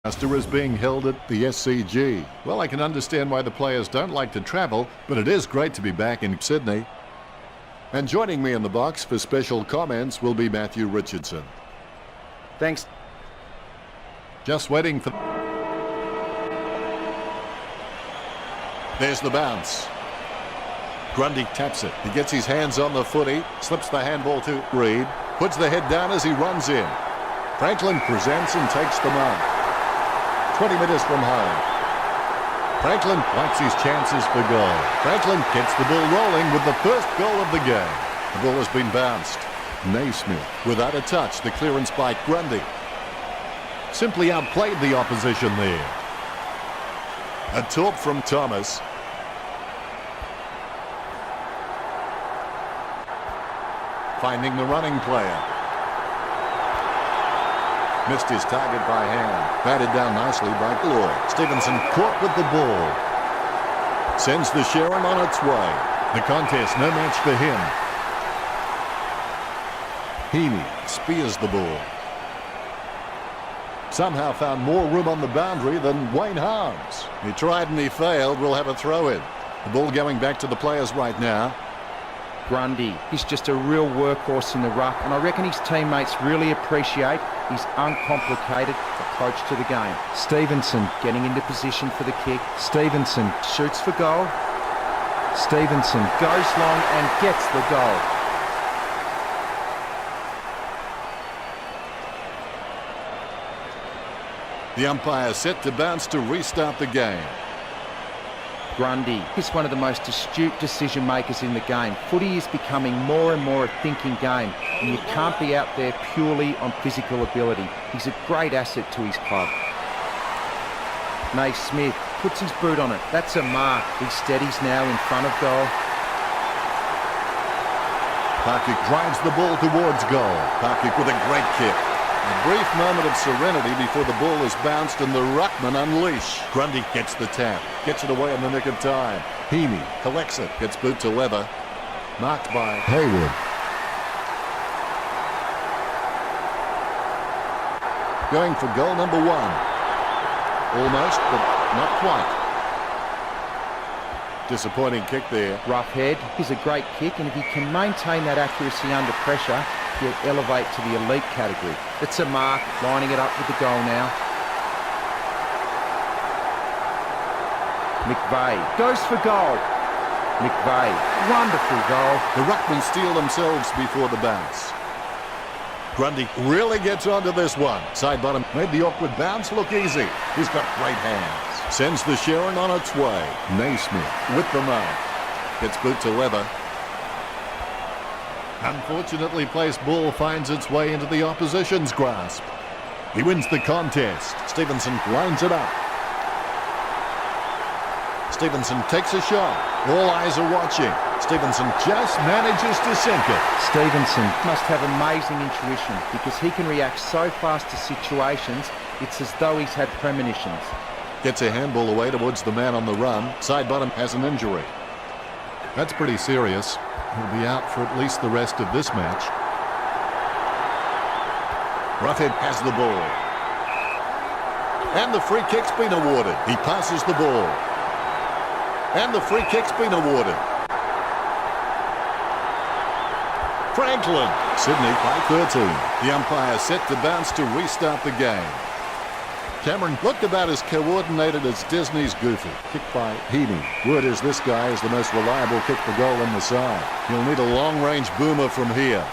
Master is being held at the SCG. Well, I can understand why the players don't like to travel, but it is great to be back in Sydney. And joining me in the box for special comments will be Matthew Richardson. Thanks. Just waiting for... There's the bounce. Grundy taps it. He gets his hands on the footy, slips the handball to Reed, puts the head down as he runs in. Franklin presents and takes the mark. 20 metres from home. Franklin likes his chances for goal. Franklin gets the ball rolling with the first goal of the game. The ball has been bounced. Naismith without a touch. The clearance by Grundy. Simply outplayed the opposition there. A talk from Thomas. Finding the running player. Missed his target by hand. Batted down nicely by Lloyd. Stevenson caught with the ball. Sends the Sharon on its way. The contest, no match for him. Heaney spears the ball. Somehow found more room on the boundary than Wayne Harms. He tried and he failed. We'll have a throw in. The ball going back to the players right now. Grundy, he's just a real workhorse in the ruck, and I reckon his teammates really appreciate his uncomplicated approach to the game. Stevenson getting into position for the kick. Stevenson shoots for goal. Stevenson goes long and gets the goal. The umpire set to bounce to restart the game. Grundy is one of the most astute decision makers in the game. Footy is becoming more and more a thinking game, and you can't be out there purely on physical ability. He's a great asset to his club. Naismith puts his boot on it. That's a mark. He steadies now in front of goal. Parkick drives the ball towards goal. Parkick with a great kick. A brief moment of serenity before the ball is bounced and the ruckman unleash. Grundy gets the tap. Gets it away in the nick of time. Heaney collects it. Gets boot to leather. Marked by Hayward. Going for goal number one. Almost, but not quite. Disappointing kick there. Rough head. He's a great kick, and if he can maintain that accuracy under pressure, he'll elevate to the elite category. It's a mark, lining it up with the goal now. McVeigh goes for goal. McVeigh, wonderful goal. The ruckmen steal themselves before the bounce. Grundy really gets onto this one. Side bottom made the awkward bounce look easy. He's got great hands. Sends the Sharon on its way. Naismith with the mark. Gets boot to leather. Unfortunately placed ball finds its way into the opposition's grasp. He wins the contest. Stevenson lines it up. Stevenson takes a shot. All eyes are watching. Stevenson just manages to sink it. Stevenson must have amazing intuition because he can react so fast to situations, it's as though he's had premonitions. Gets a handball away towards the man on the run. Side bottom has an injury. That's pretty serious. He'll be out for at least the rest of this match. Roughhead has the ball. And the free kick's been awarded. He passes the ball. And the free kick's been awarded. Franklin. Sydney by 13. The umpire set to bounce to restart the game. Cameron looked about as coordinated as Disney's Goofy. Kick by Heaney. Word is this guy is the most reliable kick for goal in the side. He'll need a long-range boomer from here.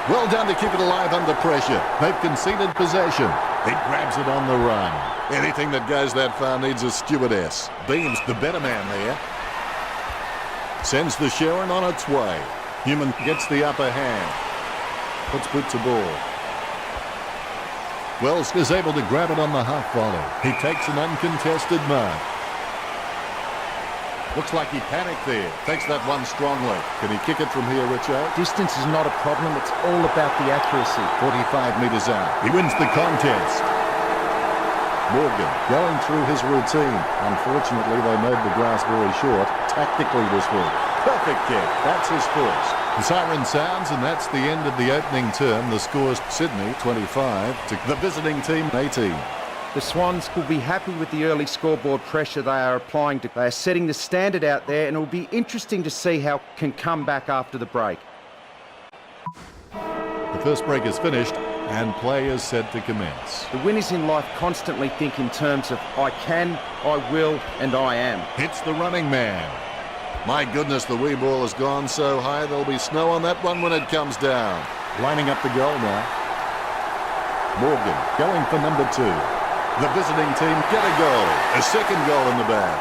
Well done to keep it alive under pressure. They've conceded possession. He grabs it on the run. Anything that goes that far needs a stewardess. Beams the better man there. Sends the Sharon on its way. Newman gets the upper hand. Puts boot to ball. Wells is able to grab it on the half volley. He takes an uncontested mark. Looks like he panicked there. Takes that one strongly. Can he kick it from here, Richo? Distance is not a problem. It's all about the accuracy. 45 metres out. He wins the contest. Morgan going through his routine. Unfortunately, they made the grass very short tactically this week. Perfect kick. That's his first. The siren sounds, and that's the end of the opening term. The score's Sydney 25 to the visiting team 18. The Swans will be happy with the early scoreboard pressure they are applying. They are setting the standard out there, and it will be interesting to see how it can come back after the break. The first break is finished, and play is set to commence. The winners in life constantly think in terms of I can, I will, and I am. Hits the running man. My goodness, the wee ball has gone so high there'll be snow on that one when it comes down. Lining up the goal now. Morgan going for number 2. The visiting team get a goal. A second goal in the bag.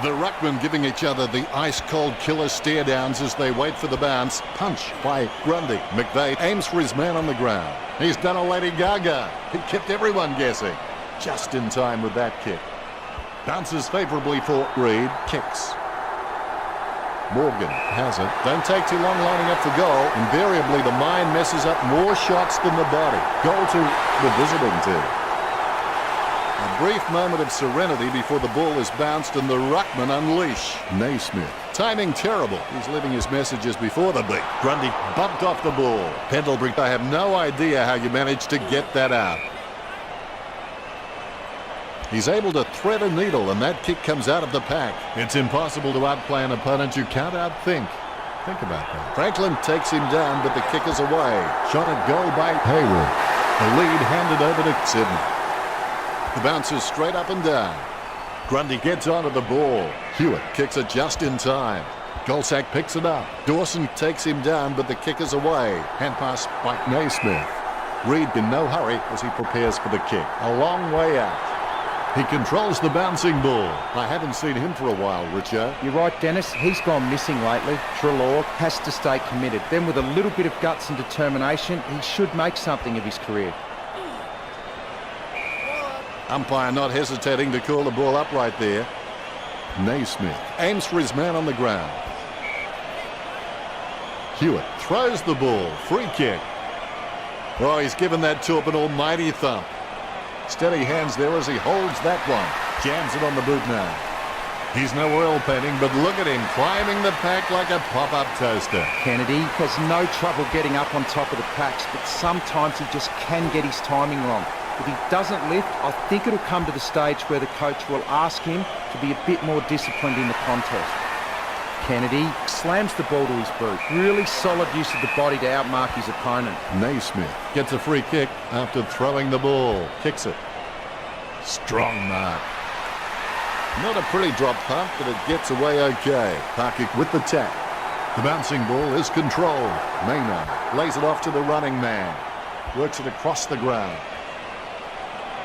The ruckmen giving each other the ice-cold killer stare-downs as they wait for the bounce. Punch by Grundy. McVeigh aims for his man on the ground. He's done a Lady Gaga. He kept everyone guessing. Just in time with that kick. Bounces favourably for Reid. Kicks. Morgan has it. Don't take too long lining up for goal. Invariably, the mind messes up more shots than the body. Goal to the visiting team. A brief moment of serenity before the ball is bounced and the ruckman unleash. Naismith. Timing terrible. He's leaving his messages before the beat. Grundy bumped off the ball. Pendlebury, I have no idea how you managed to get that out. He's able to thread a needle, and that kick comes out of the pack. It's impossible to outplay an opponent you can't outthink. Think about that. Franklin takes him down, but the kick is away. Shot at goal by Hayward. The lead handed over to Sydney. The bounce is straight up and down. Grundy gets onto the ball. Hewitt kicks it just in time. Goldsack picks it up. Dawson takes him down, but the kick is away. Hand pass by Naismith. Reid in no hurry as he prepares for the kick. A long way out. He controls the bouncing ball. I haven't seen him for a while, Richo. You're right, Dennis. He's gone missing lately. Treloar has to stay committed. Then with a little bit of guts and determination, he should make something of his career. Umpire not hesitating to call the ball up right there. Naismith aims for his man on the ground. Hewitt throws the ball. Free kick. Oh, he's given that Torp an almighty thump. Steady hands there as he holds that one. Jams it on the boot now. He's no oil painting, but look at him climbing the pack like a pop-up toaster. Kennedy has no trouble getting up on top of the packs, but sometimes he just can get his timing wrong. If he doesn't lift, I think it'll come to the stage where the coach will ask him to be a bit more disciplined in the contest. Kennedy slams the ball to his boot. Really solid use of the body to outmark his opponent. Naismith gets a free kick after throwing the ball. Kicks it. Strong mark. Not a pretty drop punt, but it gets away okay. Parker with the tap. The bouncing ball is controlled. Maynard lays it off to the running man. Works it across the ground.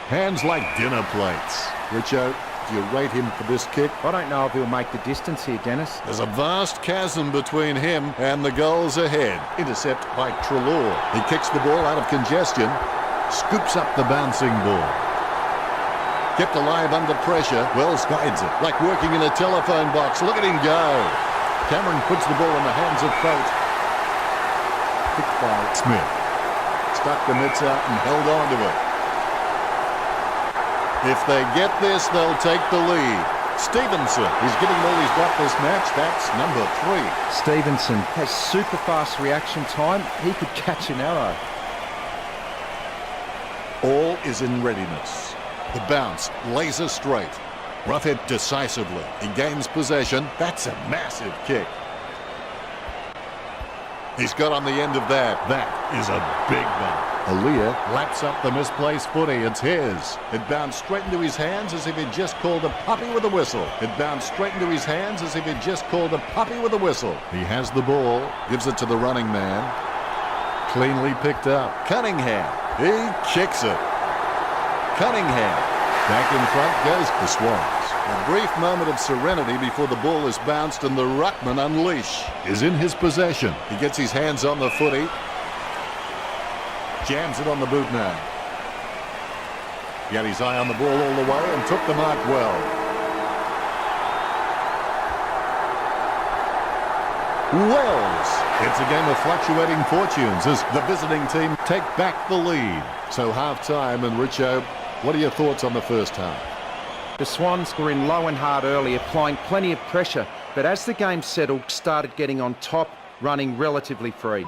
Hands like dinner plates. Richo, do you rate him for this kick? I don't know if he'll make the distance here, Dennis. There's a vast chasm between him and the goals ahead. Intercept by Treloar. He kicks the ball out of congestion. Scoops up the bouncing ball. Kept alive under pressure. Wells guides it like working in a telephone box. Look at him go. Cameron puts the ball in the hands of Fate. Picked by Smith. Stuck the mitts out and held on to it. If they get this, they'll take the lead. Stevenson, he's giving all he's got this match. That's number 3. Stevenson has super fast reaction time. He could catch an arrow. All is in readiness. The bounce, laser straight. Roughhead decisively. He gains possession. That's a massive kick. He's got on the end of that. That is a big bump. Aaliyah laps up the misplaced footy. It's his. It bounced straight into his hands as if he'd just called a puppy with a whistle. It bounced straight into his hands as if he'd just called a puppy with a whistle. He has the ball. Gives it to the running man. Cleanly picked up. Cunningham. He kicks it. Cunningham. Back in front goes the Swans. A brief moment of serenity before the ball is bounced and the ruckman unleash is in his possession. He gets his hands on the footy. Jams it on the boot now. He had his eye on the ball all the way and took the mark well. Wells. It's a game of fluctuating fortunes as the visiting team take back the lead. So half-time, and Richo, what are your thoughts on the first half? The Swans were in low and hard early, applying plenty of pressure. but as the game settled, started getting on top, running relatively free.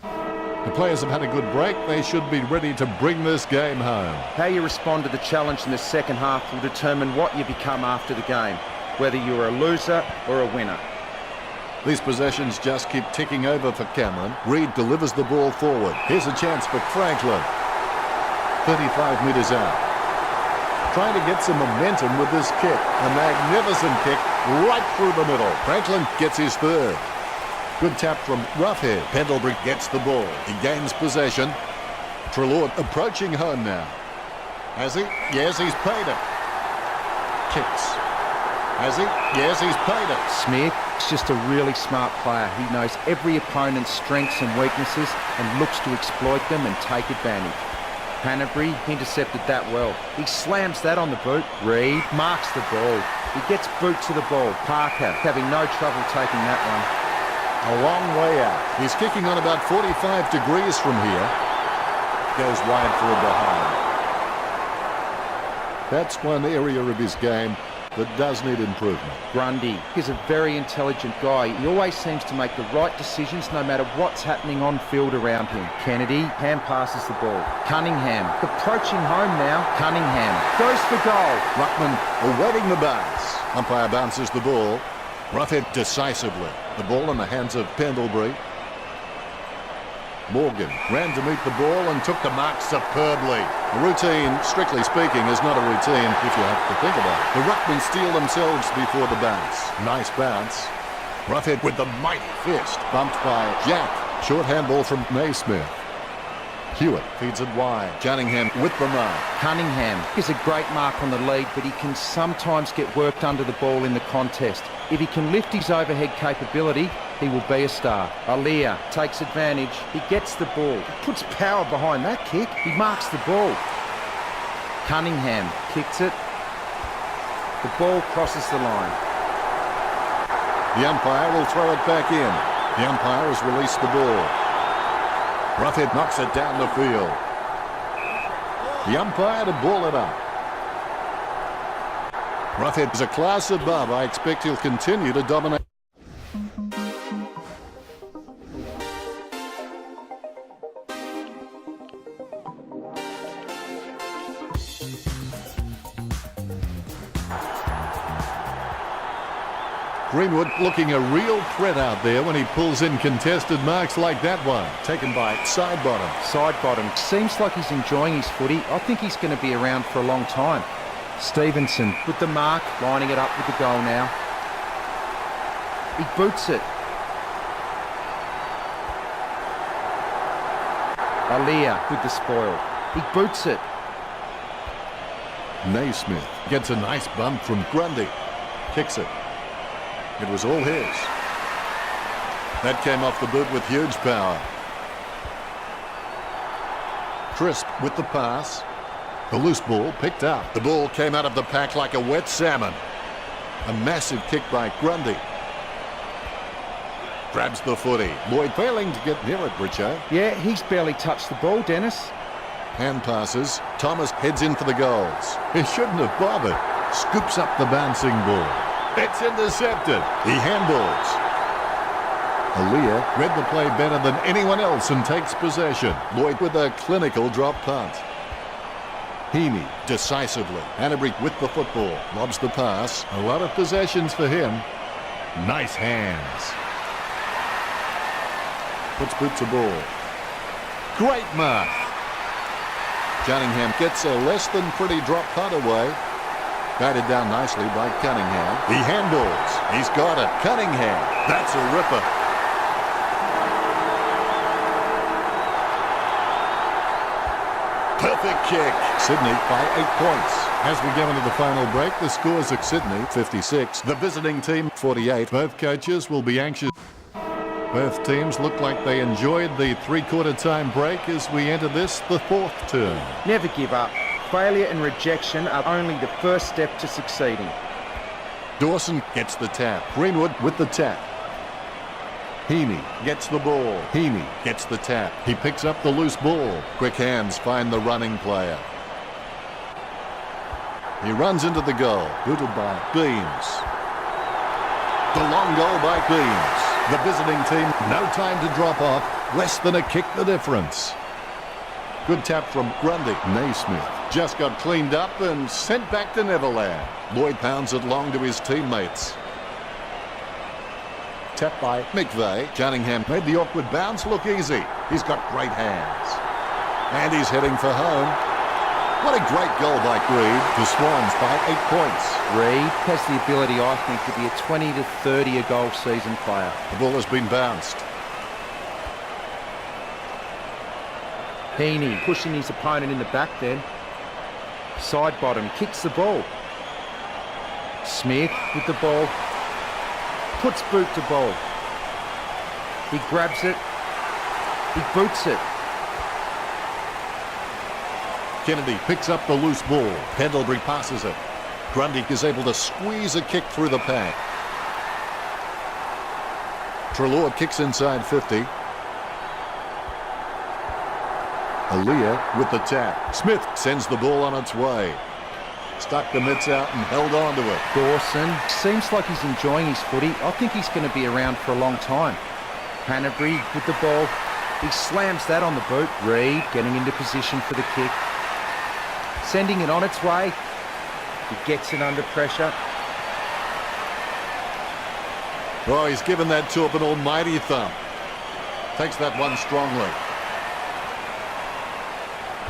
The players have had a good break. They should be ready to bring this game home. How you respond to the challenge in the second half will determine what you become after the game, whether you're a loser or a winner. These possessions just keep ticking over for Cameron. Reid delivers the ball forward. Here's a chance for Franklin. 35 metres out. Trying to get some momentum with this kick. A magnificent kick right through the middle. Franklin gets his third. Good tap from Roughhead. Pendlebury gets the ball. He gains possession. Treloar approaching home now. Has he? Yes, he's paid it. Kicks. Has he? Yes, he's paid it. Smith is just a really smart player. He knows every opponent's strengths and weaknesses and looks to exploit them and take advantage. Hanbury intercepted that well. He slams that on the boot. Reid marks the ball. He gets boot to the ball. Parker having no trouble taking that one. A long way out. He's kicking on about 45 degrees from here. Goes wide for a behind. That's one area of his game that does need improvement. Grundy is a very intelligent guy. He always seems to make the right decisions no matter what's happening on field around him. Kennedy hand passes the ball. Cunningham approaching home now. Cunningham goes for goal. Ruckman awaiting the bounce. Umpire bounces the ball. Roughhead decisively. The ball in the hands of Pendlebury. Morgan ran to meet the ball and took the mark superbly. A routine, strictly speaking, is not a routine if you have to think about it. The Ruckmen steal themselves before the bounce. Nice bounce. Roughhead with the mighty fist. Bumped by Jack. Short handball from Naismith. Hewitt feeds it wide. Cunningham with the mark. Cunningham is a great mark on the lead, but he can sometimes get worked under the ball in the contest. If he can lift his overhead capability, he will be a star. Alia takes advantage. He gets the ball. He puts power behind that kick. He marks the ball. Cunningham kicks it. The ball crosses the line. The umpire will throw it back in. The umpire has released the ball. Roughhead knocks it down the field. The umpire to ball it up. Roughhead is a class above. I expect he'll continue to dominate. Greenwood looking a real threat out there when he pulls in contested marks like that one. Taken by Sidebottom. Sidebottom seems like he's enjoying his footy. I think he's going to be around for a long time. Stevenson with the mark, lining it up with the goal now. He boots it. Alia with the spoil. He boots it. Naismith gets a nice bump from Grundy. Kicks it. It was all his. That came off the boot with huge power. Crisp with the pass. The loose ball picked up. The ball came out of the pack like a wet salmon. A massive kick by Grundy. Grabs the footy. Lloyd failing to get near it, Richo. Yeah, he's barely touched the ball, Dennis. Hand passes. Thomas heads in for the goals. He shouldn't have bothered. Scoops up the bouncing ball. It's intercepted. He handballs. Alia read the play better than anyone else and takes possession. Lloyd with a clinical drop punt. Heaney decisively. Hanbury with the football. Lobs the pass. A lot of possessions for him. Nice hands. Puts boot to ball. Great mark. Cunningham gets a less than pretty drop punt away. Guided down nicely by Cunningham. He handballs. He's got it. Cunningham. That's a ripper. Perfect kick. Sydney by 8 points. As we go into the final break, the scores at Sydney 56. The visiting team 48. Both coaches will be anxious. Both teams look like they enjoyed the three-quarter time break as we enter this, the fourth term. Never give up. Failure and rejection are only the first step to succeeding. Dawson gets the tap. Greenwood with the tap. Heaney gets the ball. Heaney gets the tap. He picks up the loose ball. Quick hands find the running player. He runs into the goal. Booted by Beams. The long goal by Beams. The visiting team, no time to drop off. Less than a kick the difference. Good tap from Grundy. Naismith just got cleaned up and sent back to Neverland. Lloyd pounds it long to his teammates. Tap by McVeigh. Cunningham made the awkward bounce look easy. He's got great hands. And he's heading for home. What a great goal by Reed. The Swans by 8 points. Reed has the ability, I think, to be a 20 to 30 a goal season player. The ball has been bounced. Heaney pushing his opponent in the back then. Side bottom, kicks the ball. Smith with the ball. Puts boot to ball. He grabs it. He boots it. Kennedy picks up the loose ball. Pendlebury passes it. Grundy is able to squeeze a kick through the pack. Treloar kicks inside 50. Aaliyah with the tap. Smith sends the ball on its way. Stuck the mitts out and held on to it. Dawson seems like he's enjoying his footy. I think he's going to be around for a long time. Hanbury with the ball. He slams that on the boot. Reed getting into position for the kick. Sending it on its way. He gets it under pressure. Oh, he's given that to up an almighty thumb. Takes that one strongly.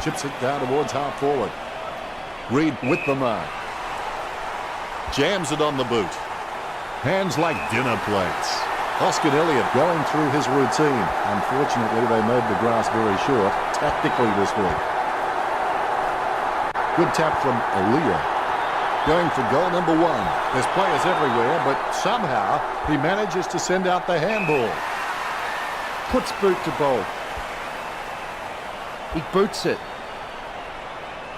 Chips it down towards half forward. Reed with the mark. Jams it on the boot. Hands like dinner plates. Oscar Elliott going through his routine. Unfortunately, they made the grass very short tactically this week. Good tap from Aaliyah. Going for goal number 1. There's players everywhere, but somehow he manages to send out the handball. Puts boot to ball. He boots it.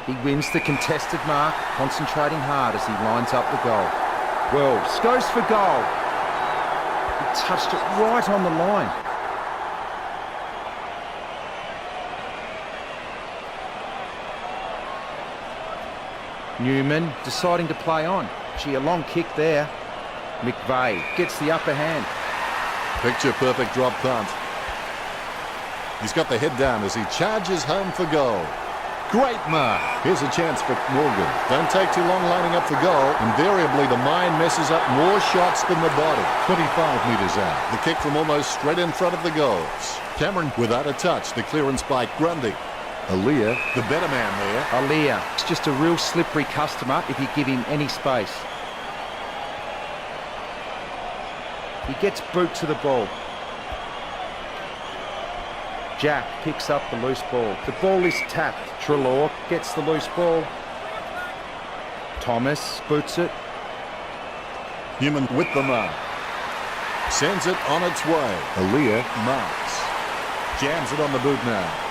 He wins the contested mark, concentrating hard as he lines up the goal. Wells goes for goal. He touched it right on the line. Newman deciding to play on. Gee, a long kick there. McVeigh gets the upper hand. Picture perfect drop punt. He's got the head down as he charges home for goal. Great mark. Here's a chance for Morgan. Don't take too long lining up for goal. Invariably, the mind messes up more shots than the body. 25 metres out. The kick from almost straight in front of the goals. Cameron without a touch. The clearance by Grundy. Aaliyah, the better man there. Aaliyah is just a real slippery customer if you give him any space. He gets boot to the ball. Jack picks up the loose ball. The ball is tapped. Treloar gets the loose ball. Thomas boots it. Newman with the mark. Sends it on its way. Aaliyah marks. Jams it on the boot now.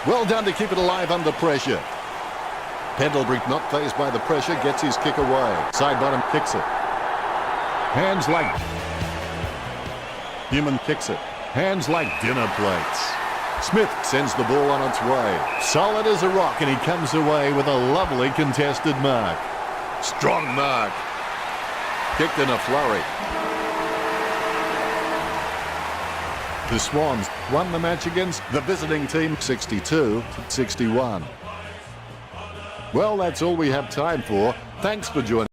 Well done to keep it alive under pressure. Pendlebury, not fazed by the pressure, gets his kick away. Side bottom kicks it. Hands like... Newman kicks it. Hands like dinner plates. Smith sends the ball on its way. Solid as a rock, and he comes away with a lovely contested mark. Strong mark. Kicked in a flurry. The Swans won the match against the visiting team 62-61. Well, that's all we have time for. Thanks for joining.